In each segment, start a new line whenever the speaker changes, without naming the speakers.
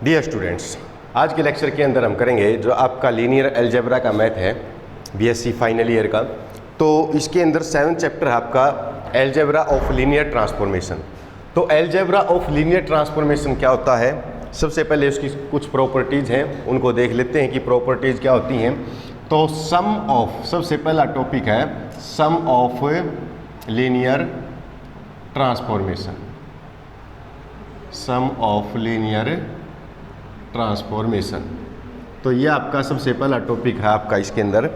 Dear students, आज के lecture के अंदर हम करेंगे जो आपका लीनियर अलजेब्रा का मैथ है बीएससी फाइनल ईयर का। तो इसके अंदर 7th चैप्टर है आपका अलजेब्रा ऑफ लीनियर ट्रांसफॉर्मेशन। तो अलजेब्रा ऑफ लीनियर ट्रांसफॉर्मेशन क्या होता है, सबसे पहले इसकी कुछ प्रॉपर्टीज़ हैं उनको देख लेते हैं कि प्रॉपर्टीज़ क्या होती हैं। तो सम ऑफ, सबसे पहला टॉपिक है sum of linear transformation. Sum of linear transformation, तो ये आपका सबसे पहला टॉपिक है आपका इसके अंदर।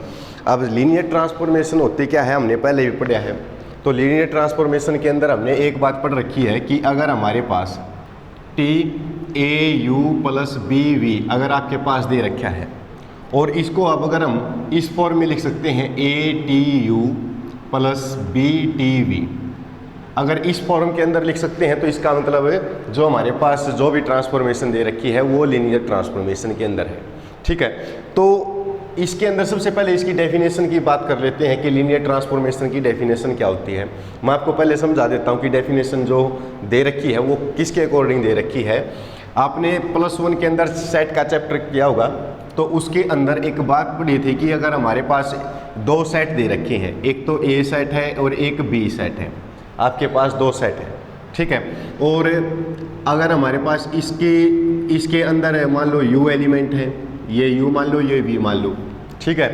अब लीनियर ट्रांसफॉर्मेशन होती क्या है हमने पहले भी पढ़ा है। तो लीनियर ट्रांसफॉर्मेशन के अंदर हमने एक बात पढ़ रखी है कि अगर हमारे पास T a u plus b v अगर आपके पास दे रखा है और इसको अब अगर हम इस फॉर्म में लिख सकते हैं A T U plus B T V, अगर इस फॉर्म के अंदर लिख सकते हैं तो इसका मतलब है जो हमारे पास जो भी ट्रांसफॉर्मेशन दे रखी है वो लीनियर ट्रांसफॉर्मेशन के अंदर है। ठीक है, तो इसके अंदर सबसे पहले इसकी डेफिनेशन की बात कर लेते हैं कि लीनियर ट्रांसफॉर्मेशन की डेफिनेशन क्या होती है। मैं आपको पहले समझा देता हूं कि डेफिनेशन जो दे रखी है वो किसके अकॉर्डिंग दे रखी है। आपने +1 के अंदर सेट का चैप्टर किया होगा, तो उसके अंदर एक बात पढ़ी थी कि अगर हमारे पास दो सेट दे रखे हैं, एक तो ए सेट है और एक बी सेट है, आपके पास दो सेट है। ठीक है, और अगर हमारे पास इसके अंदर है मान लो u एलिमेंट है, ये u मान लो, ये v मान लो। ठीक है,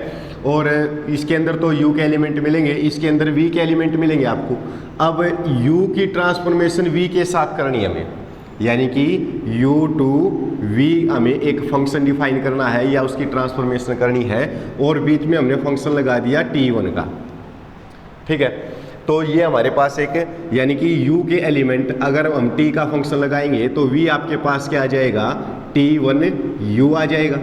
और इसके अंदर तो u के एलिमेंट मिलेंगे, इसके अंदर v के एलिमेंट मिलेंगे आपको। अब u की ट्रांसफॉर्मेशन v के साथ करनी है हमें, यानी कि u टू v हमें एक फंक्शन डिफाइन करना है या उसकी ट्रांसफॉर्मेशन करनी है, और बीच में हमने फंक्शन लगा दिया t1 का। ठीक है, तो ये हमारे पास एक, यानी कि u के एलिमेंट अगर हम t का फंक्शन लगाएंगे तो v आपके पास क्या आ जाएगा, t1 u आ जाएगा।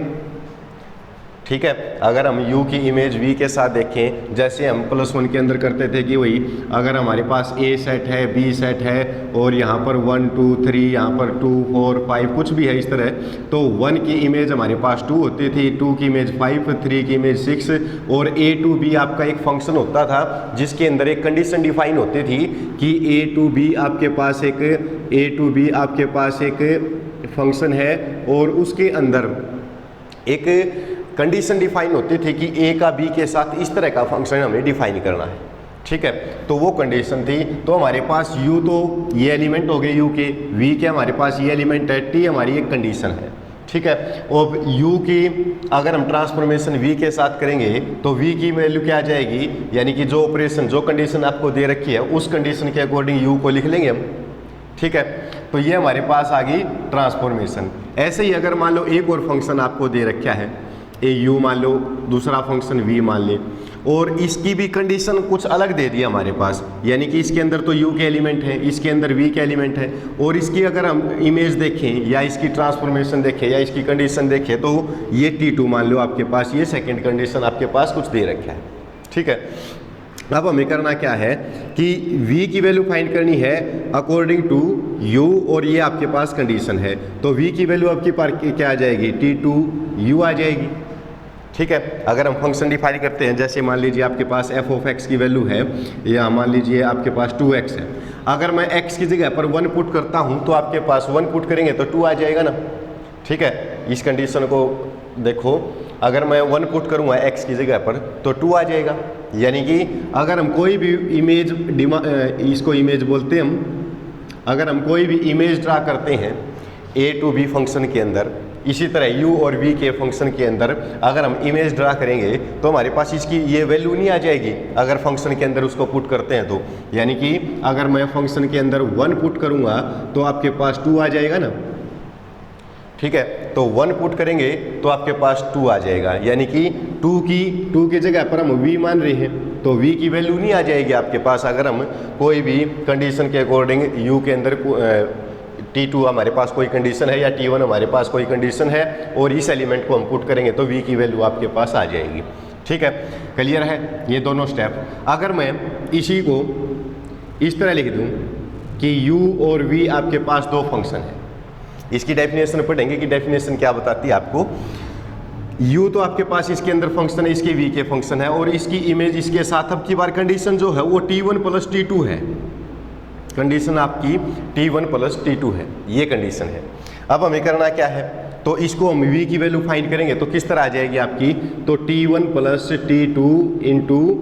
ठीक है, अगर हम u की इमेज v के साथ देखें, जैसे हम +1 के अंदर करते थे कि वही अगर हमारे पास a सेट है, b सेट है और यहाँ पर 1 2 3, यहाँ पर 2 4 5 कुछ भी है इस तरह, तो 1 की इमेज हमारे पास 2 होती थी, 2 की इमेज 5, 3 की इमेज 6, और a टू b आपका एक फंक्शन होता था जिसके अंदर एक कंडीशन डिफाइन होती थी कि a टू b आपके पास एक फंक्शन है और उसके अंदर एक कंडीशन डिफाइन होती थी कि ए का बी के साथ इस तरह का फंक्शन हमें डिफाइन करना है। ठीक है, तो वो कंडीशन थी। तो हमारे पास u तो ये एलिमेंट हो गए u के, v के हमारे पास ये एलिमेंट है, t हमारी एक कंडीशन है। ठीक है, और u की अगर हम ट्रांसफॉर्मेशन v के साथ करेंगे तो v की वैल्यू क्या आ जाएगी, यानी कि जो ऑपरेशन जो कंडीशन आपको दे रखी है उस कंडीशन के अकॉर्डिंग u को लिख लेंगे हम। ठीक है, तो ये हमारे पास आ गई ट्रांसफॉर्मेशन। ऐसे ही अगर मान लो एक और फंक्शन आपको दे रखा है, ए यू मान लो, दूसरा फंक्शन v मान ले, और इसकी भी कंडीशन कुछ अलग दे दी हमारे पास, यानी कि इसके अंदर तो u के एलिमेंट है, इसके अंदर v के एलिमेंट है, और इसकी अगर हम इमेज देखें या इसकी ट्रांसफॉर्मेशन देखें या इसकी कंडीशन देखें तो ये t2 मान लो आपके पास, ये सेकंड कंडीशन आपके पास कुछ दे रखा है। ठीक है, अब हमें करना क्या है कि v की वैल्यू फाइंड करनी है अकॉर्डिंग टू u, और ये आपके पास कंडीशन है, तो v की वैल्यू आपके पास क्या आ जाएगी, t2 u आ जाएगी। ठीक है, अगर हम फंक्शन डिफाइन करते हैं, जैसे मान लीजिए आपके पास f ऑफ x की वैल्यू है, या मान लीजिए आपके पास 2x है, अगर मैं x की जगह पर 1 पुट करता हूं तो आपके पास 1 पुट करेंगे तो 2 आ जाएगा ना। ठीक है, इस कंडीशन को देखो, अगर मैं 1 पुट करूंगा x की जगह पर तो 2 आ जाएगा। यानी कि अगर हम कोई भी इमेज इसको इमेज बोलते हैं हम, अगर हम कोई भी इमेज ड्रा करते हैं a टू b फंक्शन के अंदर, इसी तरह u और v के फंक्शन के अंदर अगर हम इमेज ड्रा करेंगे तो हमारे पास इसकी ये वैल्यू नहीं आ जाएगी अगर फंक्शन के अंदर उसको पुट करते हैं तो। यानी कि अगर मैं फंक्शन के अंदर 1 पुट करूंगा तो आपके पास 2 आ जाएगा ना। ठीक है, तो 1 पुट करेंगे तो आपके पास 2 आ जाएगा, यानी कि 2 की जगह पर हम v मान रहे हैं तो v की वैल्यू नहीं आ जाएगी आपके पास अगर हम कोई भी कंडीशन के अकॉर्डिंग u के अंदर t2 हमारे पास कोई कंडीशन है या t1 हमारे पास कोई कंडीशन है और इस एलिमेंट को हम पुट करेंगे तो v की वैल्यू आपके पास आ जाएगी। ठीक है, क्लियर है ये दोनों स्टेप। अगर मैं इसी को इस तरह लिख दूं कि u और v आपके पास दो फंक्शन है, इसकी डेफिनेशन पढ़ेंगे कि डेफिनेशन क्या बताती है आपको। u तो आपके पास इसके अंदर फंक्शन है, इसके v के फंक्शन है, और इसकी इमेज इसके साथ अब की बार कंडीशन जो है वो t1 प्लस t2 है। कंडीशन आपकी t1 प्लस t2 है, ये कंडीशन है। अब हमें करना क्या है, तो इसको हम v की वैल्यू फाइंड करेंगे तो किस तरह आ जाएगी आपकी, तो t1 plus t2 into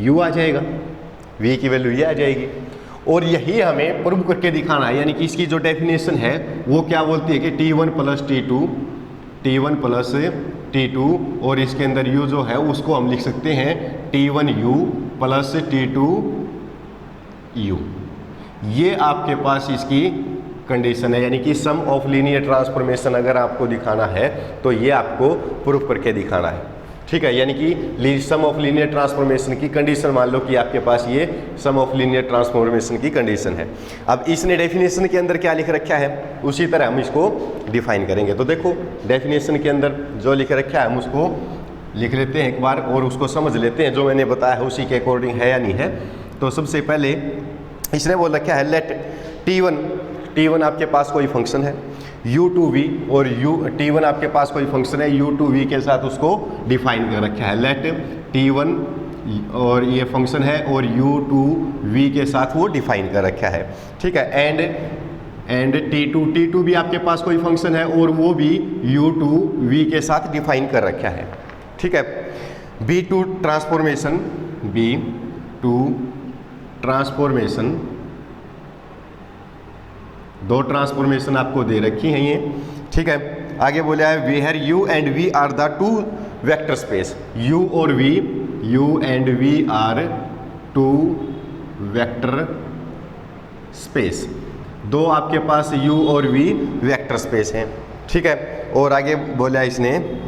you आ जाएगा, v की वैल्यू ये आ जाएगी। और यही हमें प्रूव करके दिखाना है, यानी कि इसकी जो डेफिनेशन है वो क्या बोलती है कि t1 प्लस t2 और इसके अंदर u जो है उसको हम लिख सकते हैं t1u प्लस t2u। ये आपके पास इसकी कंडीशन है, यानी कि सम ऑफ लीनियर ट्रांसफॉर्मेशन अगर आपको दिखाना है तो ये आपको प्रूफ करके दिखाना है, ठीक है। यानी कि सम ऑफ लीनियर ट्रांसफॉर्मेशन की कंडीशन मान लो कि आपके पास ये सम ऑफ लीनियर ट्रांसफॉर्मेशन की कंडीशन है। अब इसने डेफिनेशन के अंदर क्या लिख रखा है उसी तरह हम इसको डिफाइन करेंगे। तो देखो डेफिनेशन के अंदर जो लिख रखा है हम उसको लिख लेते हैं एक बार और उसको समझ लेते हैं, जो मैंने बताया है उसी के अकॉर्डिंग है या नहीं है। तो सबसे पहले इसने बोल रखा है लेट t1 आपके पास कोई फंक्शन है u2v और t1 आपके पास कोई फंक्शन है u2v के साथ उसको डिफाइन कर रखा है। लेट t1 और ये फंक्शन है और u2v के साथ वो डिफाइन कर रखा है, ठीक है। एंड t2 भी आपके पास कोई फंक्शन है और वो भी u2v के साथ डिफाइन कर रखा है, ठीक है। b2 ट्रांसफॉर्मेशन दो ट्रांसफॉर्मेशन आपको दे रखी हैं ये, ठीक है। आगे बोला है where u and v are the two vector space, u and v are two vector space, दो आपके पास u और v वेक्टर स्पेस हैं, ठीक है। और आगे बोला इसने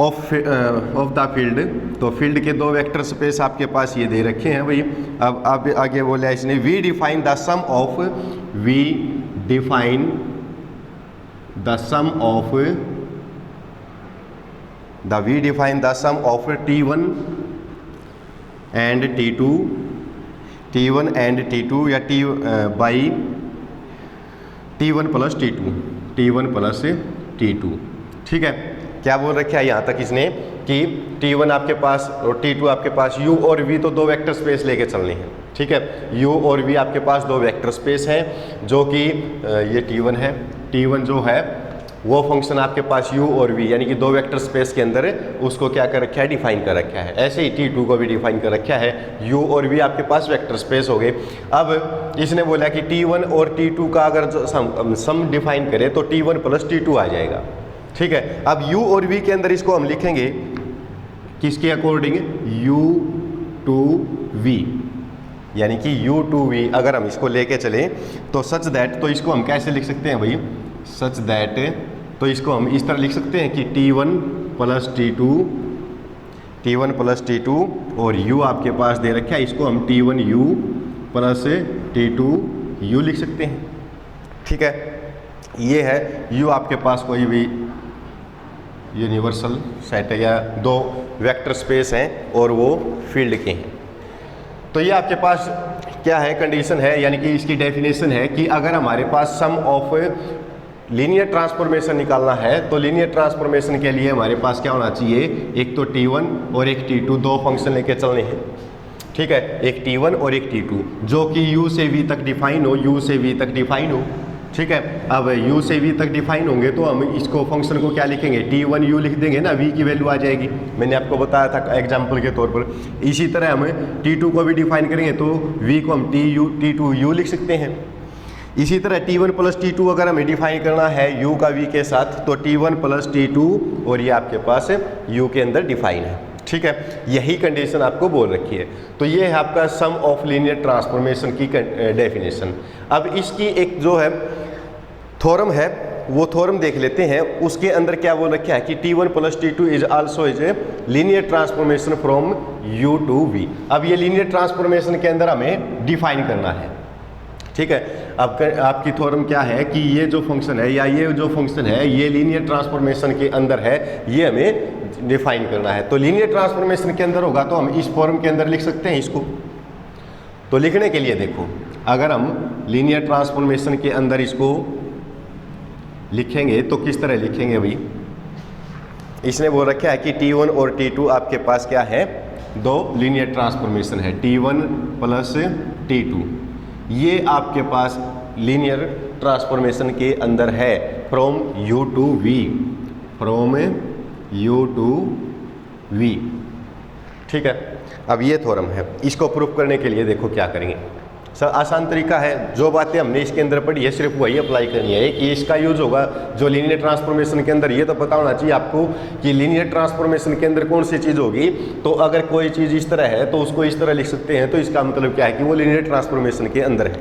ऑफ द फील्ड, तो फील्ड के दो वेक्टर स्पेस आपके पास ये दे रखे हैं भाई। अब आगे बोला इसने we define the sum of t1 and t2 या बाई t1 प्लस t2, ठीक है। क्या बोल रखा है यहाँ तक इसने कि t1 आपके पास और t2 आपके पास u और v तो दो वेक्टर स्पेस लेके चलने हैं, ठीक है। u और v आपके पास दो वेक्टर स्पेस हैं जो कि ये t1 जो है वो फंक्शन आपके पास u और v यानी कि दो वेक्टर स्पेस के अंदर उसको क्या कर रखा है, डिफाइन कर रखा है। ऐसे ही t2 को भी डिफाइन कर रखा है, u और v आपके पास वेक्टर स्पेस हो गए। अब इसने बोला कि t1 और t2 का अगर सम डिफाइन करें तो t1 प्लस t2 आ जाएगा, ठीक है। अब u और v के अंदर इसको हम लिखेंगे किसके अकॉर्डिंग, u2v, यानी कि u2v अगर हम इसको लेके चलें तो सच दैट, तो इसको हम कैसे लिख सकते हैं भाई, सच दैट, तो इसको हम इस तरह लिख सकते हैं कि t1 प्लस t2 और u आपके पास दे रखा है, इसको हम t1u प्लस t2u लिख सकते हैं, ठीक है। ये है u आपके पास कोई भी यूनिवर्सल सेट है या दो वेक्टर स्पेस हैं और वो फील्ड के हैं। तो ये आपके पास क्या है, कंडीशन है, यानी कि इसकी डेफिनेशन है कि अगर हमारे पास सम ऑफ लीनियर ट्रांसफॉर्मेशन निकालना है तो लीनियर ट्रांसफॉर्मेशन के लिए हमारे पास क्या होना चाहिए, एक तो t1 और एक t2 दो फंक्शन लेके चलने हैं, ठीक है। एक t1 और एक t2 जो कि u से v तक डिफाइन हो, ठीक है। अब u से v तक डिफाइन होंगे तो हम इसको फंक्शन को क्या लिखेंगे, t1u लिख देंगे ना, v की वैल्यू आ जाएगी, मैंने आपको बताया था एग्जांपल के तौर पर। इसी तरह हम t2 को भी डिफाइन करेंगे तो v को हम t2u लिख सकते हैं। इसी तरह t1 प्लस t2 अगर हमें डिफाइन करना है u का v के साथ तो t1 प्लस t2 और ये आपके पास u के अंदर डिफाइन है, ठीक है। यही कंडीशन आपको बोल रखी है। तो ये है आपका सम ऑफ लीनियर ट्रांसफॉर्मेशन की डेफिनेशन। अब इसकी एक जो है थ्योरम है वो थ्योरम देख लेते हैं, उसके अंदर क्या बोल रखा है कि t1 plus t2 is also is a linear transformation from u to v। अब ये लीनियर ट्रांसफॉर्मेशन के अंदर हमें डिफाइन करना है, ठीक है। अब आपकी थ्योरम क्या है कि ये जो फंक्शन है या ये जो फंक्शन है ये लीनियर ट्रांसफॉर्मेशन के अंदर है, ये हमें डिफाइन करना है। तो लीनियर ट्रांसफॉर्मेशन के अंदर होगा तो हम इस फॉर्म के अंदर लिख सकते हैं इसको। तो लिखने के लिए देखो, अगर हम लीनियर ट्रांसफॉर्मेशन के अंदर इसको लिखेंगे तो किस तरह लिखेंगे भाई, इसने बोल रखा है कि t1 और t2 आपके पास क्या है, दो लीनियर ट्रांसफॉर्मेशन है, t1 प्लस t2। ये आपके पास लीनियर ट्रांसफॉर्मेशन के अंदर है from U to V, from U to V। ठीक है, अब ये थ्योरम है, इसको प्रूफ करने के लिए देखो क्या करेंगे। सर आसान तरीका है, जो बातें हमने इसके अंदर पढ़ी है सिर्फ वही अप्लाई करनी है कि इसका यूज होगा जो लीनियर ट्रांसफॉर्मेशन के अंदर। ये तो पता होना चाहिए आपको कि लीनियर ट्रांसफॉर्मेशन के अंदर कौन सी चीज़ होगी। तो अगर कोई चीज़ इस तरह है तो उसको इस तरह लिख सकते हैं, तो इसका मतलब क्या है कि वो लीनियर ट्रांसफॉर्मेशन के अंदर है।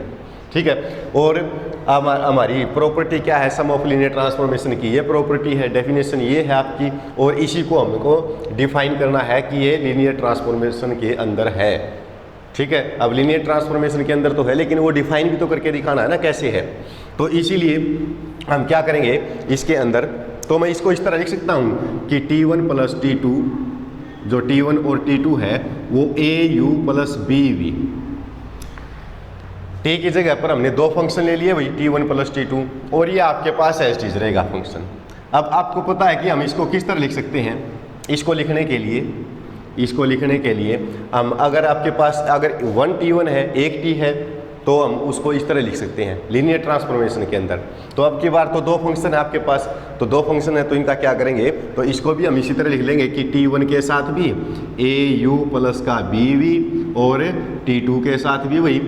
ठीक है, और हमारी प्रॉपर्टी क्या है सम ऑफ लीनियर ट्रांसफॉर्मेशन की, ये प्रॉपर्टी है, डेफिनेशन ये है आपकी, और इसी को हमको डिफाइन करना है कि ये लीनियर ट्रांसफॉर्मेशन के अंदर है। ठीक है, अब लीनियर ट्रांसफॉर्मेशन के अंदर तो है, लेकिन वो डिफाइन भी तो करके दिखाना है ना कैसे है। तो इसीलिए हम क्या करेंगे इसके अंदर, तो मैं इसको इस तरह लिख सकता हूँ कि T1 प्लस T2, जो T1 और T2 है वो AU प्लस BV। T की जगह पर हमने दो फंक्शन ले लिए, वही T1 प्लस T2, और ये आपके पास एज चीज रहेगा फंक्शन। अब आपको पता है कि हम इसको किस तरह लिख सकते हैं। इसको लिखने के लिए हम, अगर आपके पास अगर 1T1 है, एक T है, तो हम उसको इस तरह लिख सकते हैं लीनियर ट्रांसफॉर्मेशन के अंदर। तो अब की बार तो दो फंक्शन है आपके पास, तो दो फंक्शन है तो इनका क्या करेंगे, तो इसको भी हम इसी तरह लिख लेंगे कि T1 के साथ भी AU प्लस का BV, और T2 के साथ भी वही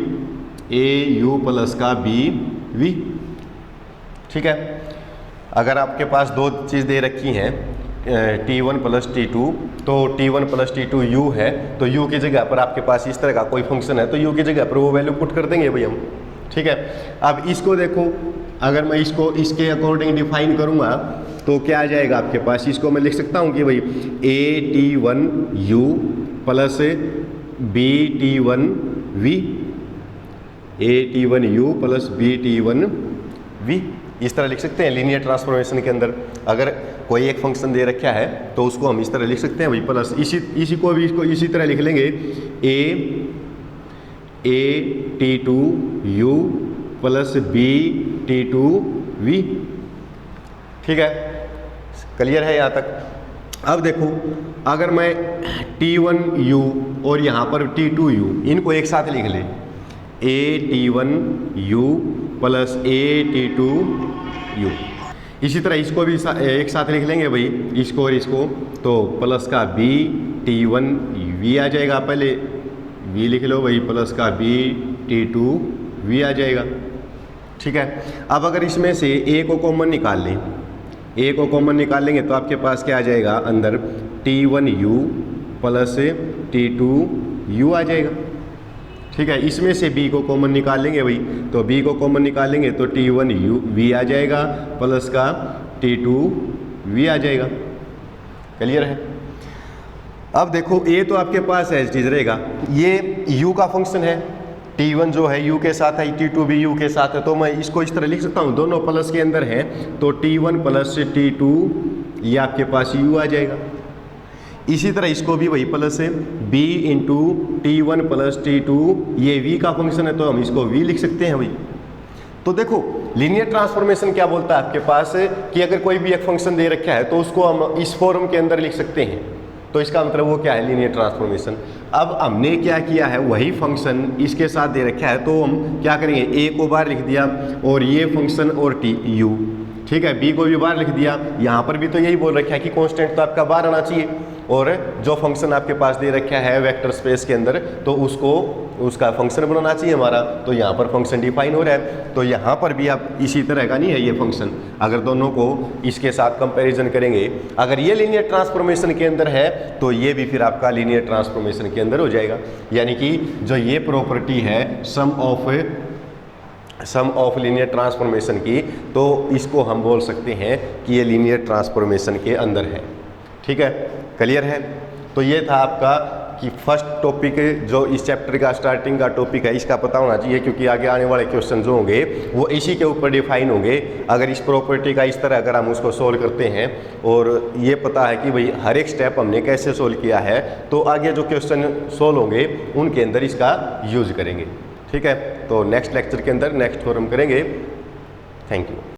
AU प्लस का BV। ठीक है, अगर आपके पास दो चीज़ दे रखी हैं T1 प्लस T2, तो T1 प्लस T2 U है, तो U की जगह पर आपके पास इस तरह का कोई फंक्शन है, तो U की जगह पर वो वैल्यू पुट कर देंगे भाई हम। ठीक है, अब इसको देखो, अगर मैं इसको इसके अकॉर्डिंग डिफाइन करूँगा तो क्या आ जाएगा आपके पास, इसको मैं लिख सकता हूँ कि भाई AT1U plus BT1V, AT1U plus BT1V, इस तरह लिख सकते हैं लीनियर ट्रांसफॉर्मेशन के अंदर। अगर कोई एक फंक्शन दे रखा है तो उसको हम इस तरह लिख सकते हैं भाई, प्लस इसी को भी इसको इसी तरह लिख लेंगे AT2U प्लस BT2V। ठीक है, क्लियर है यहाँ तक। अब देखो, अगर मैं T1U और यहाँ पर T2U इनको एक साथ लिख ले, AT1U प्लस AT2U, इसी तरह इसको भी एक साथ लिख लेंगे भाई, इसको और इसको, तो प्लस का BT1V आ जाएगा, पहले V लिख लो भाई, प्लस का BT2V आ जाएगा। ठीक है, अब अगर इसमें से A को कॉमन निकाल लें, A को कॉमन निकाल लेंगे तो आपके पास क्या आ जाएगा अंदर, T1U प्लस T2U आ जाएगा। ठीक है, इसमें से B को कॉमन निकाल लेंगे भाई, तो B को कॉमन निकालेंगे तो T1V आ जाएगा प्लस का T2V आ जाएगा। क्लियर है। अब देखो A तो आपके पास एज चीज रहेगा, ये U का फंक्शन है, T1 जो है U के साथ है, T2 भी U के साथ है, तो मैं इसको इस तरह लिख सकता हूँ, दोनों प्लस के अंदर है, तो T1 प्लस T2 ये आपके पास U आ जाएगा। इसी तरह इसको भी वही प्लस है, B into T1 plus T2, ये V का फंक्शन है तो हम इसको V लिख सकते हैं भाई। तो देखो लीनियर ट्रांसफॉर्मेशन क्या बोलता है आपके पास कि अगर कोई भी एक फंक्शन दे रखा है तो उसको हम इस फॉर्म के अंदर लिख सकते हैं, तो इसका मतलब वो क्या है, लीनियर ट्रांसफॉर्मेशन। अब हमने क्या किया है, वही फंक्शन इसके साथ दे रखा है, तो हम क्या करेंगे, A को बाहर लिख दिया और ये फंक्शन और TU, ठीक है, B को भी बाहर लिख दिया। यहाँ पर भी तो यही बोल रखा है कि कांस्टेंट तो आपका बाहर आना चाहिए, और जो फंक्शन आपके पास दे रखा है वेक्टर स्पेस के अंदर, तो उसको उसका फंक्शन बनाना चाहिए हमारा, तो यहाँ पर फंक्शन डिफाइन हो रहा है। तो यहाँ पर भी आप इसी तरह का नहीं है ये फंक्शन, अगर दोनों को इसके साथ कंपैरिजन करेंगे, अगर ये लीनियर ट्रांसफॉर्मेशन के अंदर है तो ये भी फिर आपका लीनियर ट्रांसफॉर्मेशन के अंदर हो जाएगा। यानी कि जो ये प्रॉपर्टी है सम ऑफ लीनियर ट्रांसफॉर्मेशन की, तो इसको हम बोल सकते हैं कि ये लीनियर ट्रांसफॉर्मेशन के अंदर है। ठीक है, क्लियर है। तो ये था आपका कि फर्स्ट टॉपिक जो इस चैप्टर का स्टार्टिंग का टॉपिक है, इसका पता होना चाहिए, क्योंकि आगे आने वाले क्वेश्चन जो होंगे वो इसी के ऊपर डिफाइन होंगे। अगर इस प्रॉपर्टी का इस तरह अगर हम उसको सोल्व करते हैं और ये पता है कि भाई हर एक स्टेप हमने कैसे सोल्व किया है, तो आगे जो क्वेश्चन सोल्व होंगे उनके अंदर इसका यूज करेंगे। ठीक है, तो नेक्स्ट लेक्चर के अंदर नेक्स्ट थ्योरम करेंगे। Thank you.